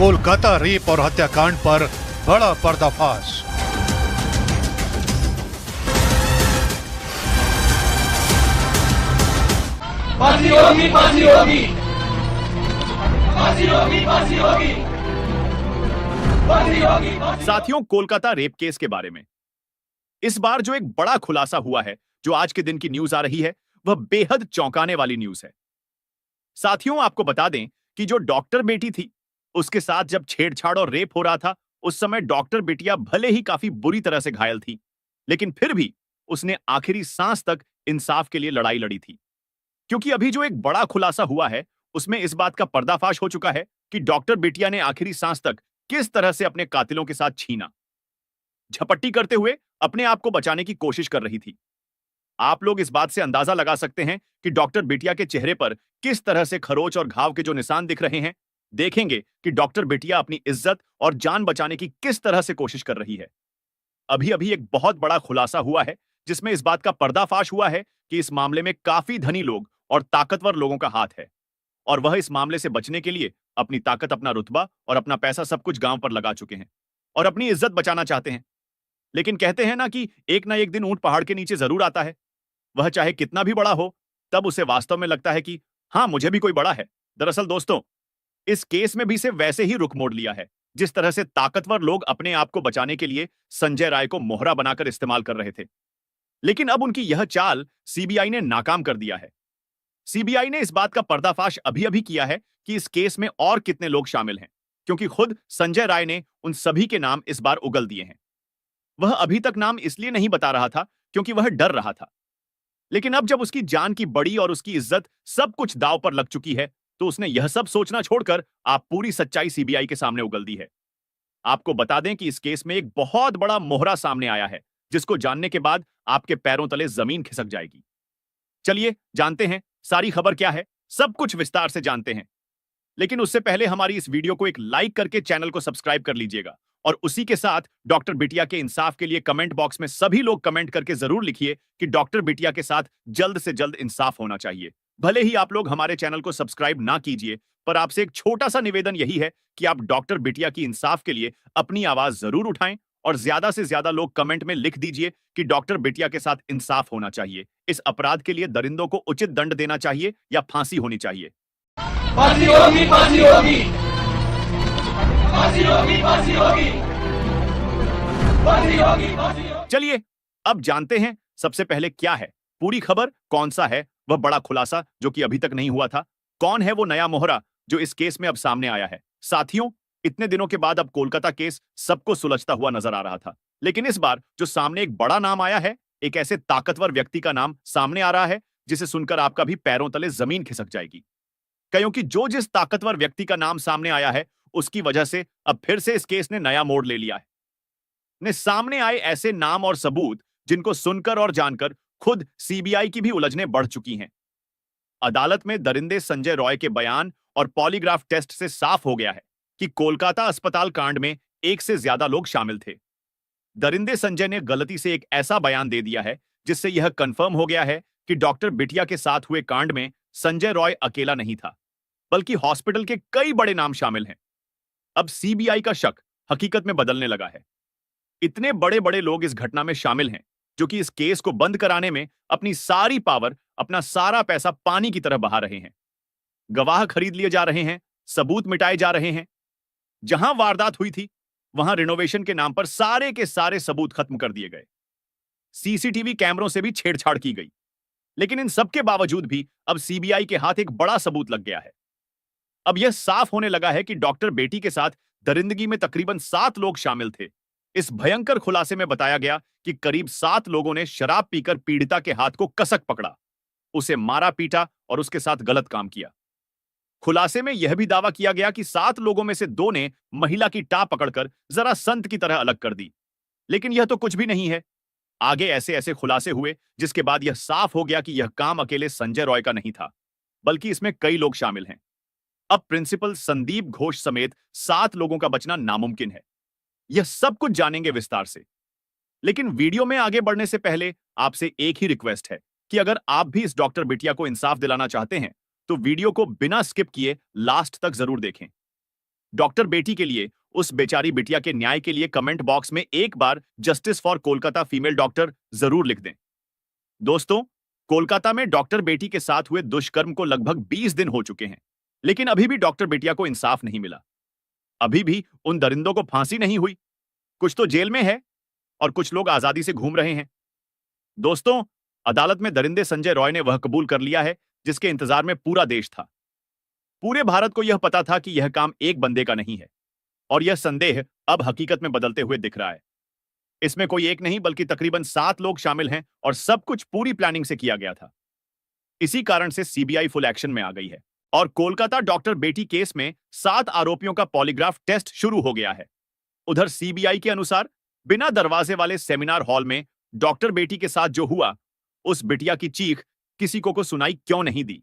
Kolkata rape और हत्याकांड पर बड़ा पर्दाफाश। फांसी होगी, फांसी होगी, फांसी होगी, फांसी होगी, फांसी होगी। साथियों, कोलकाता रेप केस के बारे में इस बार जो एक बड़ा खुलासा हुआ है, जो आज के दिन की न्यूज आ रही है, वह बेहद चौंकाने वाली न्यूज है। साथियों, आपको बता दें कि जो डॉक्टर बेटी थी, उसके साथ जब छेड़छाड़ और रेप हो रहा था, उस समय डॉक्टर बेटिया भले ही काफी बुरी तरह से घायल थी, लेकिन फिर भी उसने आखिरी सांस तक इंसाफ के लिए लड़ाई लड़ी थी। क्योंकि अभी जो एक बड़ा खुलासा हुआ है, उसमें इस बात का पर्दाफाश हो चुका है कि डॉक्टर बेटिया ने आखिरी सांस तक किस तरह से अपने कातिलों के साथ छीना, झपट्टी करते हुए अपने आप को बचाने की कोशिश कर रही थी। आप लोग इस बात से अंदाजा लगा सकते हैं कि डॉक्टर बेटिया के चेहरे पर किस तरह से खरोच और घाव के जो निशान दिख रहे हैं। देखेंगे कि डॉक्टर बेटिया अपनी इज्जत और जान बचाने की किस तरह से कोशिश कर रही है। अभी अभी एक बहुत बड़ा खुलासा हुआ है, जिसमें इस बात का पर्दाफाश हुआ है कि इस मामले में काफी धनी लोग और ताकतवर लोगों का हाथ है, और वह इस मामले से बचने के लिए अपनी ताकत, अपना रुतबा और अपना पैसा सब कुछ गांव पर लगा चुके हैं और अपनी इज्जत बचाना चाहते हैं। लेकिन कहते हैं ना कि एक ना एक दिन ऊंट पहाड़ के नीचे जरूर आता है। वह चाहे कितना भी बड़ा हो, तब उसे वास्तव में लगता है कि हाँ, मुझे भी कोई बड़ा है। दरअसल दोस्तों, इस केस में भी से वैसे ही रुख मोड़ लिया है, जिस तरह से ताकतवर लोग अपने आप को बचाने के लिए संजय राय को मोहरा बनाकर इस्तेमाल कर रहे थे। लेकिन अब उनकी यह चाल सीबीआई ने नाकाम कर दिया है। सीबीआई ने इस बात का पर्दाफाश अभी अभी किया है कि इस केस में और कितने लोग शामिल हैं, क्योंकि खुद संजय राय ने उन सभी के नाम इस बार उगल दिए हैं। वह अभी तक नाम इसलिए नहीं बता रहा था क्योंकि वह डर रहा था, लेकिन अब जब उसकी जान की बड़ी और उसकी इज्जत सब कुछ दांव पर लग चुकी है, तो उसने यह सब सोचना छोड़कर आप पूरी सच्चाई सीबीआई के सामने उगल दी है। आपको बता दें कि इस केस में एक बहुत बड़ा मोहरा सामने आया है, जिसको जानने के बाद आपके पैरों तले जमीन खिसक जाएगी। चलिए जानते हैं सारी खबर क्या है, सब कुछ विस्तार से जानते हैं। लेकिन उससे पहले हमारी इस वीडियो को एक लाइक करके चैनल को सब्सक्राइब कर लीजिएगा, और उसी के साथ डॉक्टर बिटिया के इंसाफ के लिए कमेंट बॉक्स में सभी लोग कमेंट करके जरूर लिखिए कि डॉक्टर बिटिया के साथ जल्द से जल्द इंसाफ होना चाहिए। भले ही आप लोग हमारे चैनल को सब्सक्राइब ना कीजिए, पर आपसे एक छोटा सा निवेदन यही है कि आप डॉक्टर बिटिया की इंसाफ के लिए अपनी आवाज जरूर उठाएं, और ज्यादा से ज्यादा लोग कमेंट में लिख दीजिए कि डॉक्टर बिटिया के साथ इंसाफ होना चाहिए। इस अपराध के लिए दरिंदों को उचित दंड देना चाहिए या फांसी होनी चाहिए। फांसी होगी, फांसी होगी, फांसी होगी, फांसी होगी, फांसी होगी, फांसी होगी। चलिए अब जानते हैं सबसे पहले क्या है पूरी खबर, कौन सा है वह बड़ा खुलासा जो कि अभी तक नहीं हुआ था, कौन है वो नया मोहरा जो इस केस में अब सामने आया है। साथियों, इतने दिनों के बाद अब कोलकाता केस सबको सुलझता हुआ नजर आ रहा था, लेकिन इस बार जो सामने एक बड़ा नाम आया है, एक ऐसे ताकतवर व्यक्ति का नाम सामने आ रहा है जिसे सुनकर आपका भी पैरों तले जमीन खिसक जाएगी। क्योंकि जो जिस ताकतवर व्यक्ति का नाम सामने आया है, उसकी वजह से अब फिर से इस केस ने नया मोड़ ले लिया है। ने सामने आए ऐसे नाम और सबूत जिनको सुनकर और जानकर खुद सीबीआई की भी उलझनें बढ़ चुकी हैं। अदालत में दरिंदे संजय रॉय के बयान और पॉलीग्राफ टेस्ट से साफ हो गया है कि कोलकाता अस्पताल कांड में एक से ज्यादा लोग शामिल थे। दरिंदे संजय ने गलती से एक ऐसा बयान दे दिया है जिससे यह कंफर्म हो गया है कि डॉक्टर बिटिया के साथ हुए कांड में संजय रॉय अकेला नहीं था, बल्कि हॉस्पिटल के कई बड़े नाम शामिल हैं। अब सीबीआई का शक हकीकत में बदलने लगा है। इतने बड़े बड़े लोग इस घटना में शामिल हैं जो कि इस केस को बंद कराने में अपनी सारी पावर, अपना सारा पैसा पानी की तरह बहा रहे हैं। गवाह खरीद लिए जा रहे हैं, सबूत मिटाए जा रहे हैं। जहां वारदात हुई थी, वहां रिनोवेशन के नाम पर सारे के सारे सबूत खत्म कर दिए गए। सीसीटीवी कैमरों से भी छेड़छाड़ की गई। लेकिन इन सबके बावजूद भी अब सीबीआई के हाथ एक बड़ा सबूत लग गया है। अब यह साफ होने लगा है कि डॉक्टर बेटी के साथ दरिंदगी में तकरीबन 7 लोग शामिल थे। इस भयंकर खुलासे में बताया गया कि करीब 7 लोगों ने शराब पीकर पीड़िता के हाथ को कसक पकड़ा, उसे मारा पीटा और उसके साथ गलत काम किया। खुलासे में यह भी दावा किया गया कि 7 लोगों में से 2 ने महिला की टाप पकड़कर जरा संत की तरह अलग कर दी। लेकिन यह तो कुछ भी नहीं है। आगे ऐसे ऐसे खुलासे हुए जिसके बाद यह साफ हो गया कि यह काम अकेले संजय रॉय का नहीं था, बल्कि इसमें कई लोग शामिल हैं। अब प्रिंसिपल संदीप घोष समेत 7 लोगों का बचना नामुमकिन है। यह सब कुछ जानेंगे विस्तार से। लेकिन वीडियो में आगे बढ़ने से पहले आपसे एक ही रिक्वेस्ट है कि अगर आप भी इस डॉक्टर बिटिया को इंसाफ दिलाना चाहते हैं, तो वीडियो को बिना स्किप किए लास्ट तक जरूर देखें। डॉक्टर बेटी के लिए, उस बेचारी बिटिया के न्याय के लिए कमेंट बॉक्स में एक बार justice for Kolkata female doctor जरूर लिख दें। दोस्तों, कोलकाता में डॉक्टर बेटी के साथ हुए दुष्कर्म को लगभग 20 दिन हो चुके हैं, लेकिन अभी भी डॉक्टर बेटिया को इंसाफ नहीं मिला। अभी भी उन दरिंदों को फांसी नहीं हुई। कुछ तो जेल में है और कुछ लोग आजादी से घूम रहे हैं। दोस्तों, अदालत में दरिंदे संजय रॉय ने वह कबूल कर लिया है जिसके इंतजार में पूरा देश था। पूरे भारत को यह पता था कि यह काम एक बंदे का नहीं है, और यह संदेह अब हकीकत में बदलते हुए दिख रहा है। इसमें कोई एक नहीं बल्कि तकरीबन 7 लोग शामिल हैं और सब कुछ पूरी प्लानिंग से किया गया था। इसी कारण से सीबीआई फुल एक्शन में आ गई है और कोलकाता डॉक्टर बेटी केस में 7 आरोपियों का पॉलीग्राफ टेस्ट शुरू हो गया है। उधर सीबीआई के अनुसार बिना दरवाजे वाले सेमिनार हॉल में डॉक्टर बेटी के साथ जो हुआ, उस बिटिया की चीख किसी को सुनाई क्यों नहीं दी।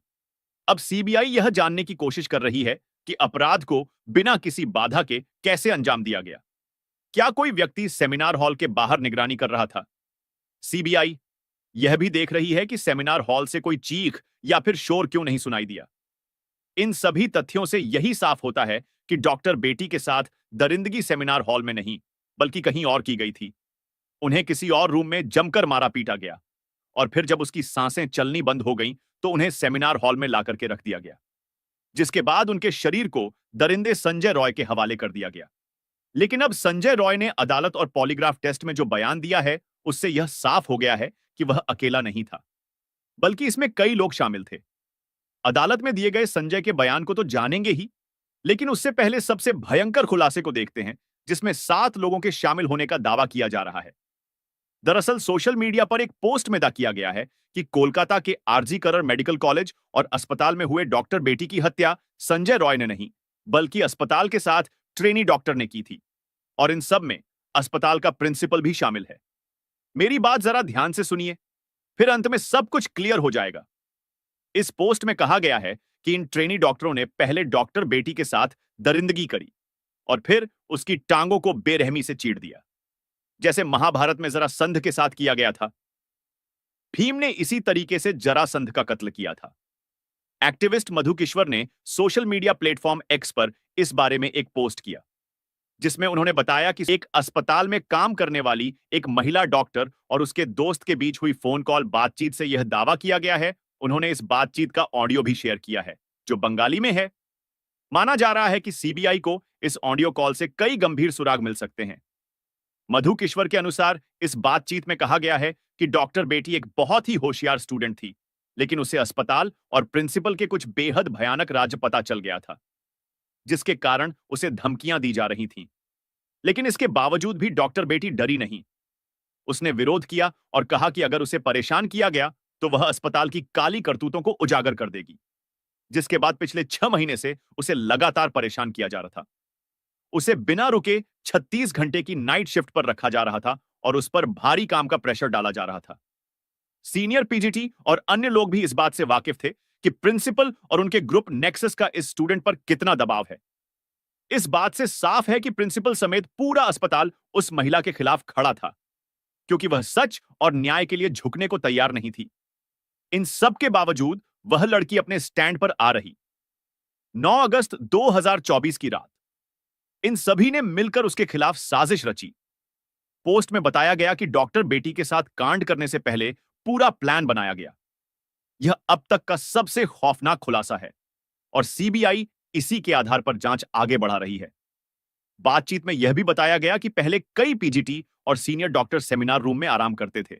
अब सीबीआई यह जानने की कोशिश कर रही है कि अपराध को बिना किसी बाधा के कैसे अंजाम दिया गया। क्या कोई व्यक्ति सेमिनार हॉल के बाहर निगरानी कर रहा था? सीबीआई यह भी देख रही है कि सेमिनार हॉल से कोई चीख या फिर शोर क्यों नहीं सुनाई दिया। इन सभी तथ्यों से यही साफ होता है कि डॉक्टर बेटी के साथ दरिंदगी सेमिनार हॉल में नहीं बल्कि कहीं और की गई थी। उन्हें किसी और रूम में जमकर मारा पीटा गया और फिर जब उसकी सांसें चलनी बंद हो गईं तो उन्हें सेमिनार हॉल में लाकर के रख दिया गया, जिसके बाद उनके शरीर को दरिंदे संजय रॉय के हवाले कर दिया गया। लेकिन अब संजय रॉय ने अदालत और पॉलीग्राफ टेस्ट में जो बयान दिया है, उससे यह साफ हो गया है कि वह अकेला नहीं था, बल्कि इसमें कई लोग शामिल थे। अदालत में दिए गए संजय के बयान को तो जानेंगे ही, लेकिन उससे पहले सबसे भयंकर खुलासे को देखते हैं जिसमें 7 लोगों के शामिल होने का दावा किया जा रहा है। दरअसल सोशल मीडिया पर एक पोस्ट में दावा किया गया है कि कोलकाता के आरजी करर मेडिकल कॉलेज और अस्पताल में हुए डॉक्टर बेटी की हत्या संजय रॉय ने नहीं बल्कि अस्पताल के साथ ट्रेनी डॉक्टर ने की थी, और इन सब में अस्पताल का प्रिंसिपल भी शामिल है। मेरी बात जरा ध्यान से सुनिए, फिर अंत में सब कुछ क्लियर हो जाएगा। इस पोस्ट में कहा गया है कि इन ट्रेनी डॉक्टरों ने पहले डॉक्टर बेटी के साथ दरिंदगी करी और फिर उसकी टांगों को बेरहमी से चीर दिया, जैसे महाभारत में जरासंध के साथ किया गया था। भीम ने इसी तरीके से जरासंध का कत्ल किया था। एक्टिविस्ट मधु किश्वर ने सोशल मीडिया प्लेटफॉर्म एक्स पर इस बारे में एक पोस्ट किया, जिसमें उन्होंने बताया कि एक अस्पताल में काम करने वाली एक महिला डॉक्टर और उसके दोस्त के बीच हुई फोन कॉल बातचीत से यह दावा किया गया है। उन्होंने इस बातचीत का ऑडियो भी शेयर किया है, जो बंगाली में है। माना जा रहा है कि सीबीआई को इस ऑडियो कॉल से कई गंभीर सुराग मिल सकते हैं। मधु किश्वर के अनुसार इस बातचीत में कहा गया है कि डॉक्टर बेटी एक बहुत ही होशियार स्टूडेंट थी, लेकिन उसे अस्पताल और प्रिंसिपल के कुछ बेहद भयानक राज पता चल गया था, जिसके कारण उसे धमकियां दी जा रही थीं। लेकिन इसके बावजूद भी डॉक्टर बेटी डरी नहीं। उसने विरोध किया और कहा कि अगर उसे परेशान किया गया तो वह अस्पताल की काली करतूतों को उजागर कर देगी, जिसके बाद पिछले 6 महीने से उसे लगातार परेशान किया जा रहा था। उसे बिना रुके 36 घंटे की नाइट शिफ्ट पर रखा जा रहा था और उस पर भारी काम का प्रेशर डाला जा रहा था। सीनियर पीजीटी और अन्य लोग भी इस बात से वाकिफ थे कि प्रिंसिपल और उनके ग्रुप नेक्सस का इस स्टूडेंट पर कितना दबाव है। इस बात से साफ है कि प्रिंसिपल समेत पूरा अस्पताल उस महिला के खिलाफ खड़ा था, क्योंकि वह सच और न्याय के लिए झुकने को तैयार नहीं थी। इन सब के बावजूद वह लड़की अपने स्टैंड पर आ रही। 9 अगस्त 2024 की रात इन सभी ने मिलकर उसके खिलाफ साजिश रची। पोस्ट में बताया गया कि डॉक्टर बेटी के साथ कांड करने से पहले पूरा प्लान बनाया गया। यह अब तक का सबसे खौफनाक खुलासा है और सीबीआई इसी के आधार पर जांच आगे बढ़ा रही है। बातचीत में यह भी बताया गया कि पहले कई पीजीटी और सीनियर डॉक्टर सेमिनार रूम में आराम करते थे,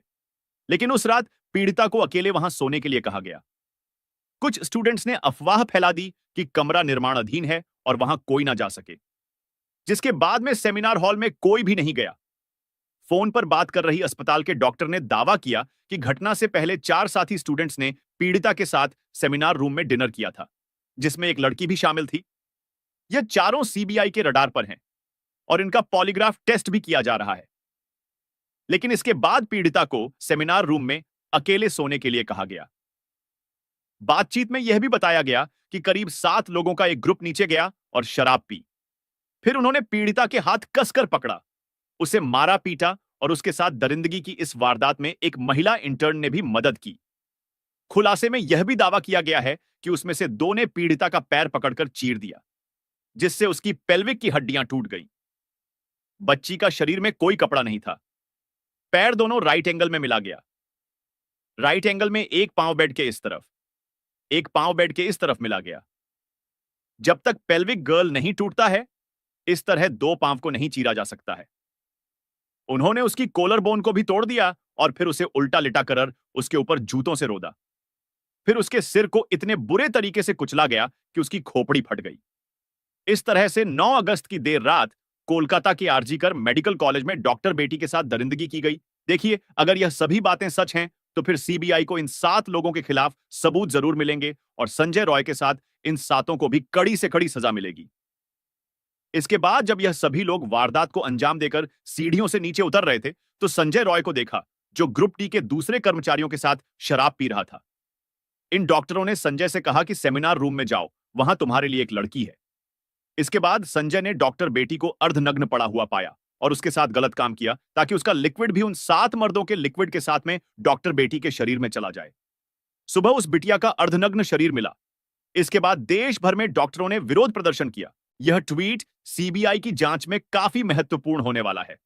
लेकिन उस रात पीड़िता को अकेले वहां सोने के लिए कहा गया। कुछ स्टूडेंट्स ने अफवाह फैला दी कि कमरा निर्माण अधीन है और वहां कोई ना जा सके, जिसके बाद में सेमिनार हॉल में कोई भी नहीं गया। फोन पर बात कर रही अस्पताल के डॉक्टर ने दावा किया कि घटना से पहले 4 साथी स्टूडेंट्स ने पीड़िता के साथ सेमिनार रूम में डिनर किया था, जिसमें एक लड़की भी शामिल थी। यह चारों सीबीआई के रडार पर हैं और इनका पॉलीग्राफ टेस्ट भी किया जा रहा है। लेकिन इसके बाद पीड़िता को सेमिनार रूम में अकेले सोने के लिए कहा गया। बातचीत में यह भी बताया गया कि करीब 7 लोगों का एक ग्रुप नीचे गया और शराब पी। फिर उन्होंने पीड़िता के हाथ कसकर पकड़ा, उसे मारा पीटा और उसके साथ दरिंदगी की इस वारदात में एक महिला इंटर्न ने भी मदद की। खुलासे में यह भी दावा किया गया है कि उसमें से 2 ने पीड़िता का पैर पकड़कर चीर दिया, जिससे उसकी पेल्विक की हड्डियां टूट गईं। बच्ची का शरीर में कोई कपड़ा नहीं था। पैर दोनों राइट एंगल में मिला गया। राइट एंगल में एक पांव बेड के इस तरफ, एक पांव बेड के इस तरफ मिला गया। जब तक पेल्विक गर्ल नहीं टूटता है, इस तरह दो पांव को नहीं चीरा जा सकता है। उन्होंने उसकी कोलर बोन को भी तोड़ दिया और फिर उसे उल्टा लिटा कर उसके ऊपर जूतों से रोदा। फिर उसके सिर को इतने बुरे तरीके से कुचला गया कि उसकी खोपड़ी फट गई। इस तरह से 9 अगस्त की देर रात कोलकाता के आरजीकर मेडिकल कॉलेज में डॉक्टर बेटी के साथ दरिंदगी की गई। देखिए, अगर यह सभी बातें सच हैं तो फिर सीबीआई को इन 7 लोगों के खिलाफ सबूत जरूर मिलेंगे और संजय रॉय के साथ इन 7 को भी कड़ी से कड़ी सजा मिलेगी। इसके बाद जब यह सभी लोग वारदात को अंजाम देकर सीढ़ियों से नीचे उतर रहे थे तो संजय रॉय को देखा, जो ग्रुप टी के दूसरे कर्मचारियों के साथ शराब पी रहा था। इन डॉक्टरों ने संजय से कहा कि सेमिनार रूम में जाओ, वहां तुम्हारे लिए एक लड़की है। इसके बाद संजय ने डॉक्टर बेटी को अर्धनग्न पड़ा हुआ पाया और उसके साथ गलत काम किया ताकि उसका लिक्विड भी उन 7 मर्दों के लिक्विड के साथ में डॉक्टर बेटी के शरीर में चला जाए। सुबह उस बिटिया का अर्धनग्न शरीर मिला। इसके बाद देश भर में डॉक्टरों ने विरोध प्रदर्शन किया। यह ट्वीट सीबीआई की जांच में काफी महत्वपूर्ण होने वाला है।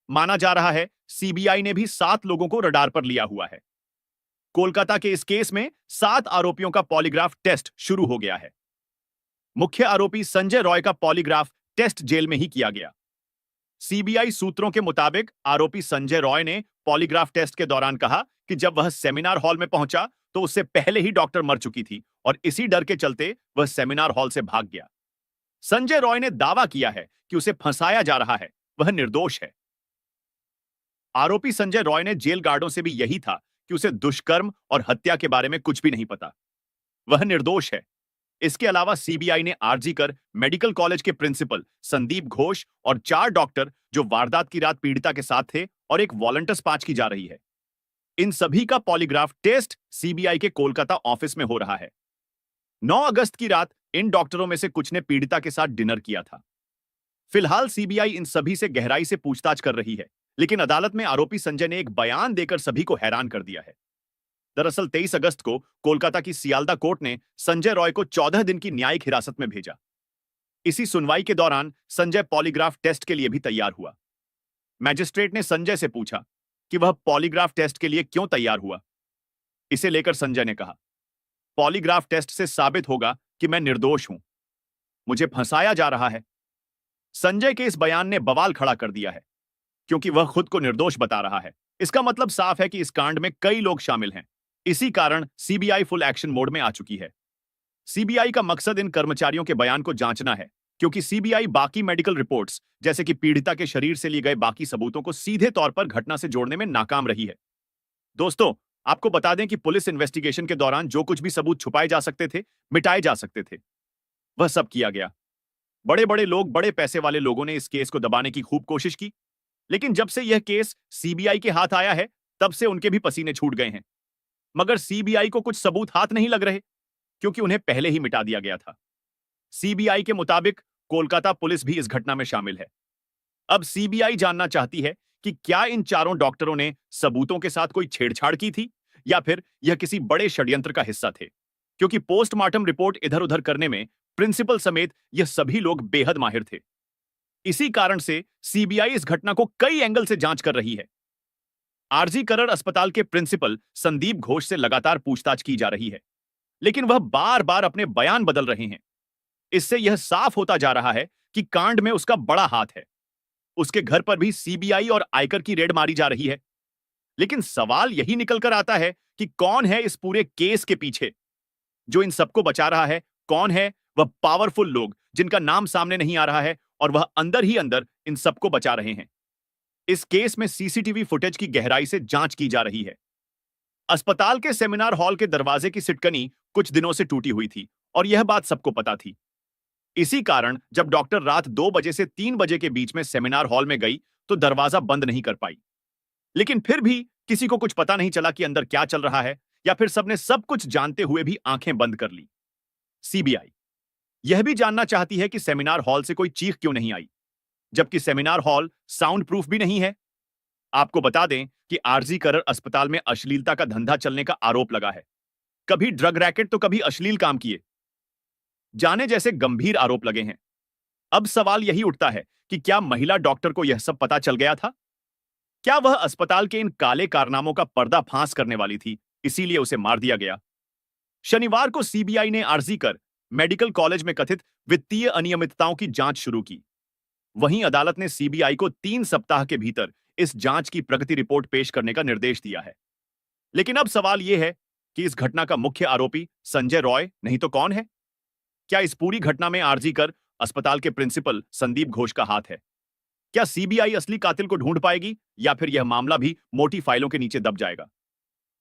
माना जा रहा है सीबीआई ने भी 7 लोगों को रडार पर लिया हुआ है। कोलकाता के इस केस में 7 आरोपियों का पॉलीग्राफ टेस्ट शुरू हो गया है। मुख्य आरोपी संजय रॉय का पॉलीग्राफ टेस्ट जेल में ही किया गया। सीबीआई सूत्रों के मुताबिक आरोपी संजय रॉय ने पॉलीग्राफ टेस्ट के दौरान कहा कि जब वह सेमिनार हॉल में पहुंचा तो उससे पहले ही डॉक्टर मर चुकी थी और इसी डर के चलते वह सेमिनार हॉल से भाग गया। संजय रॉय ने दावा किया है कि उसे फंसाया जा रहा है, वह निर्दोष है। आरोपी संजय रॉय ने जेल गार्डों से भी यही था कि उसे दुष्कर्म और हत्या के बारे में कुछ भी नहीं पता, वह निर्दोष है। इसके अलावा सीबीआई ने आरजीकर मेडिकल कॉलेज के प्रिंसिपल संदीप घोष और 4 डॉक्टर जो वारदात की रात पीड़िता के साथ थे और एक वॉलंटर्स पांच की जा रही है, इन सभी का पॉलीग्राफ टेस्ट सीबीआई के कोलकाता ऑफिस में हो रहा है। 9 अगस्त की रात इन डॉक्टरों में से कुछ ने पीड़िता के साथ डिनर किया था। फिलहाल सीबीआई इन सभी से गहराई से पूछताछ कर रही है, लेकिन अदालत में आरोपी संजय ने एक बयान देकर सभी को हैरान कर दिया है। दरअसल 23 अगस्त को कोलकाता की सियालदा कोर्ट ने संजय रॉय को 14 दिन की न्यायिक हिरासत में भेजा। इसी सुनवाई के दौरान संजय पॉलीग्राफ टेस्ट के लिए भी तैयार हुआ। मैजिस्ट्रेट ने संजय से पूछा कि वह पॉलीग्राफ टेस्ट के लिए क्यों तैयार हुआ। इसे लेकर संजय ने कहा, पॉलीग्राफ टेस्ट से साबित होगा कि मैं निर्दोष हूं, मुझे फंसाया जा रहा है। संजय के इस बयान ने बवाल खड़ा कर दिया है, क्योंकि वह खुद को निर्दोष बता रहा है। इसका मतलब साफ है कि इस कांड में कई लोग शामिल हैं। इसी कारण सीबीआई फुल एक्शन मोड में आ चुकी है। सीबीआई का मकसद इन कर्मचारियों के बयान को जांचना है, क्योंकि सीबीआई बाकी मेडिकल रिपोर्ट्स जैसे कि पीड़िता के शरीर से लिए गए बाकी सबूतों को सीधे तौर पर घटना से जोड़ने में नाकाम रही है। दोस्तों, आपको बता दें कि पुलिस इन्वेस्टिगेशन के दौरान जो कुछ भी सबूत छुपाए जा सकते थे, मिटाए जा सकते थे, वह सब किया गया। बड़े बड़े लोग, बड़े पैसे वाले लोगों ने इस केस को दबाने की खूब कोशिश की, लेकिन जब से यह केस सीबीआई के हाथ आया है तब से उनके भी पसीने छूट गए हैं। मगर सीबीआई को कुछ सबूत हाथ नहीं लग रहे, क्योंकि उन्हें पहले ही मिटा दिया गया था। सीबीआई के मुताबिक कोलकाता पुलिस भी इस घटना में शामिल है। अब सीबीआई जानना चाहती है कि क्या इन चारों डॉक्टरों ने सबूतों के साथ कोई छेड़छाड़ की थी या फिर यह किसी बड़े षड्यंत्र का हिस्सा थे, क्योंकि पोस्टमार्टम रिपोर्ट इधर उधर करने में प्रिंसिपल समेत यह सभी लोग बेहद माहिर थे। इसी कारण से सीबीआई इस घटना को कई एंगल से जांच कर रही है। आरजी करण अस्पताल के प्रिंसिपल संदीप घोष से लगातार पूछताछ की जा रही है, लेकिन वह बार बार अपने बयान बदल रहे हैं। इससे यह साफ होता जा रहा है कि कांड में उसका बड़ा हाथ है। उसके घर पर भी सीबीआई और आयकर की रेड मारी जा रही है। लेकिन सवाल यही निकल कर आता है कि कौन है इस पूरे केस के पीछे, जो इन सबको बचा रहा है। कौन है वह पावरफुल लोग जिनका नाम सामने नहीं आ रहा है और वह अंदर ही अंदर इन सबको बचा रहे हैं। इस केस में सीसीटीवी फुटेज की गहराई से जांच की जा रही है। अस्पताल के सेमिनार हॉल के दरवाजे की सिटकनी कुछ दिनों से टूटी हुई थी और यह बात सबको पता थी। इसी कारण जब डॉक्टर रात 2 बजे से 3 बजे के बीच में सेमिनार हॉल में गई तो दरवाजा बंद नहीं कर पाई। लेकिन फिर भी किसी को कुछ पता नहीं चला कि अंदर क्या चल रहा है, या फिर सबने सब कुछ जानते हुए भी आंखें बंद कर ली। सीबीआई यह भी जानना चाहती है कि सेमिनार हॉल से कोई चीख क्यों नहीं आई, जबकि सेमिनार हॉल साउंड प्रूफ भी नहीं है। आपको बता दें कि आरजी करण अस्पताल में अश्लीलता का धंधा चलने का आरोप लगा है। कभी ड्रग रैकेट तो कभी अश्लील काम किए, जाने जैसे गंभीर आरोप लगे हैं। अब सवाल यही उठता है कि क्या महिला डॉक्टर को यह सब पता चल गया था? क्या वह अस्पताल के इन काले कारनामों का पर्दाफाश करने वाली थी, इसीलिए उसे मार दिया गया? शनिवार को सीबीआई ने आर्जी कर मेडिकल कॉलेज में कथित वित्तीय अनियमितताओं की जांच शुरू की। वहीं अदालत ने सीबीआई को 3 सप्ताह के भीतर इस जांच की प्रगति रिपोर्ट पेश करने का निर्देश दिया है। लेकिन अब सवाल यह है कि इस घटना का मुख्य आरोपी संजय रॉय नहीं तो कौन है? क्या इस पूरी घटना में आरजी कर अस्पताल के प्रिंसिपल संदीप घोष का हाथ है? क्या सीबीआई असली कातिल को ढूंढ पाएगी या फिर यह मामला भी मोटी फाइलों के नीचे दब जाएगा?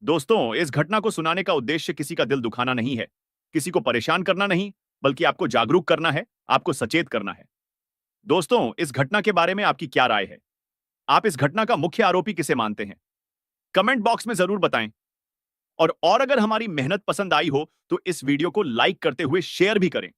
दोस्तों, इस घटना को सुनाने का उद्देश्य किसी का दिल दुखाना नहीं है, किसी को परेशान करना नहीं, बल्कि आपको जागरूक करना है, आपको सचेत करना है। दोस्तों, इस घटना के बारे में आपकी क्या राय है? आप इस घटना का मुख्य आरोपी किसे मानते हैं? कमेंट बॉक्स में जरूर बताएं। और अगर हमारी मेहनत पसंद आई हो तो इस वीडियो को लाइक करते हुए शेयर भी करें।